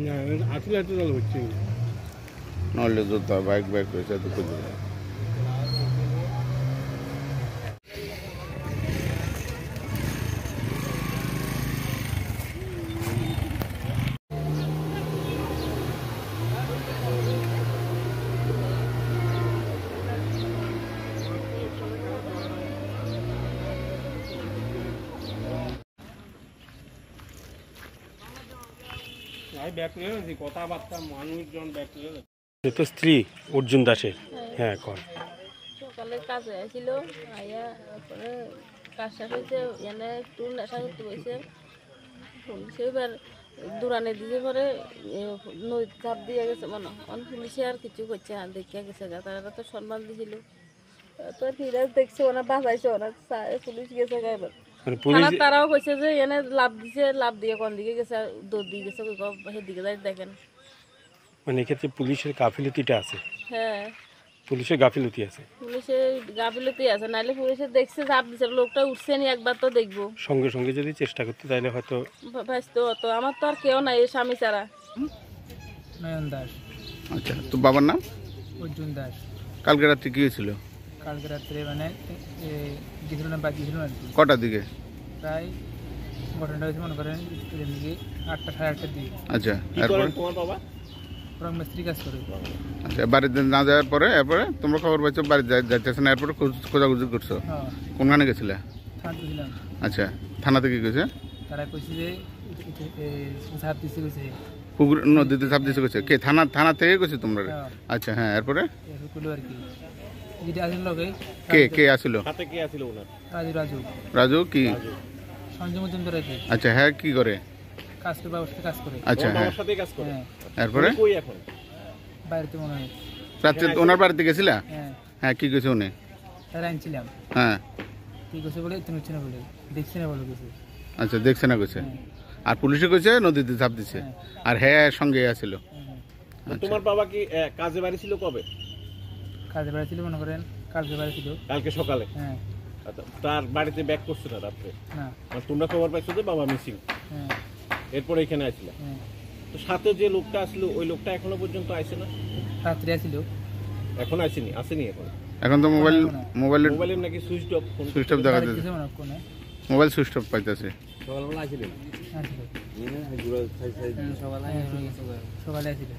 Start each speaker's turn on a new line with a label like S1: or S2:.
S1: না আসলে এত জল হচ্ছে
S2: নলে জুতা বাইক বাইক হয়েছে তো খুঁজে
S1: কথাবার্তা মানুষজন
S3: তো স্ত্রী অর্জুন দাসের। হ্যাঁ কর
S4: সকালে কাজে আসছিল আইয়া তারপরে কাজ শেষ হয়েছে এনে একটু নেশা করতে হয়েছে পুলিশে এবার দূরানে দিয়ে পরে নদী চাপ দিয়ে গেছে মনে অন পুলিশে আর কিছু করছে না দেখিয়া গেছে তারা তো সম্মান দিয়েছিল তো ফিরাজ দেখছে ওনা বাঁচাইছে ওনা পুলিশ গেছে এবার তারাও কইছে যে এনে লাভ দিছে লাভ দিয়ে কোন দিকে গেছে দৌড় দিয়ে গেছে সেদিকে যাই দেখেন
S3: মানে এক্ষেত্রে পুলিশের গাফিলতিটা আছে।
S4: হ্যাঁ
S3: পুলিশের গাফিলতি আছে,
S4: পুলিশের গাফিলতি আছে, নাহলে পুলিশে দেখছে চাপ দিছে লোকটা উঠছে নি একবার তো দেখবো
S3: সঙ্গে সঙ্গে যদি চেষ্টা করতে তাহলে হয়তো
S4: ভাসতো হতো। আমার তো আর কেউ নাই স্বামী ছাড়া।
S5: নয়ন দাস।
S2: আচ্ছা তো বাবার নাম?
S5: অর্জুন দাস।
S2: কালকে রাত্রে কি হয়েছিল?
S5: কালকে রাত্রে মানে গেছিল না বাকি ছিল আর কি।
S2: কটার দিকে?
S5: প্রায় ঘটনাটা হয়েছে মনে করেন দিকে 8টা 8:30টার দিকে।
S2: আচ্ছা এরপরে
S1: তোমার বাবা
S5: রং মিস্ত্রি কাজ করে।
S2: আচ্ছা বাড়িতে না যাওয়ার পরে এরপরে তোমরা খবর পাইছো বাড়ি যাইতেছে না, এরপরে খোঁজাখুঁজি করছো?
S5: হ্যাঁ।
S2: কোনখানে গেছিলে?
S5: থানাতে ছিলাম।
S2: আচ্ছা থানাতে কি কইছে?
S5: তারা কইছে যে ঝাঁপ দিছে কইছে
S2: পুকুর নদীতে ঝাঁপ দিছে কইছে কে? থানা থেকে কইছে তোমরা? আচ্ছা হ্যাঁ এরপরে
S5: কইলো আর কি যেটা আসল লগে
S2: কে কে আসিল?
S1: হাতে কে আসিল ওনার?
S5: রাজু।
S2: রাজু কি?
S5: সঞ্জয় মজুমদার আর কি।
S2: আচ্ছা হ্যাঁ কি করে?
S5: কাজ করে বাবার কাজ করে।
S2: আচ্ছা হ্যাঁ
S1: সাথে কাজ করে।
S2: এরপরে
S1: কই এখন?
S5: বাইরেতে মনে হয়
S2: রাত্রে ওনার বাড়িতে গেছিলা?
S5: হ্যাঁ।
S2: হ্যাঁ কি কইছে উনি?
S5: তারা আনছিলাম।
S2: হ্যাঁ
S5: কি কইছে বলে তুমি হচ্ছে না বলে দেখছ না বলে কইছে।
S2: আচ্ছা দেখছে না কইছে। আর পুলিশে কইছে নদীতে ঝাঁপ দিছে আর হ্যাঁ সঙ্গে আসিল।
S1: তোমার বাবা কি কাজে বাড়ি ছিল কবে?
S5: কাজে বাড়ি ছিল মনে করেন কালকে বাড়ি ছিল।
S1: কালকে সকালে?
S5: হ্যাঁ।
S1: তার বাড়িতে ব্যাক করছো না রাত্রে?
S5: না।
S1: আর তোমরা খবর পাইছো যে বাবা মিসিং?
S5: হ্যাঁ।
S1: এরপরে এখানে আসলে?
S5: হ্যাঁ।
S1: তো সাথে যে লোকটা আসলো ওই লোকটা এখনো পর্যন্ত আসে না?
S5: রাত্রে আসিল।
S1: এখন আসেনি? আসেনি এখন?
S2: এখন তো মোবাইলের
S1: নাকি সুইচ অফ
S2: দেখা যাচ্ছে। মোবাইল সুইচ অফ পাইতেছে।
S1: সকালবেলা আসিলেন?
S5: সকালে আসিল।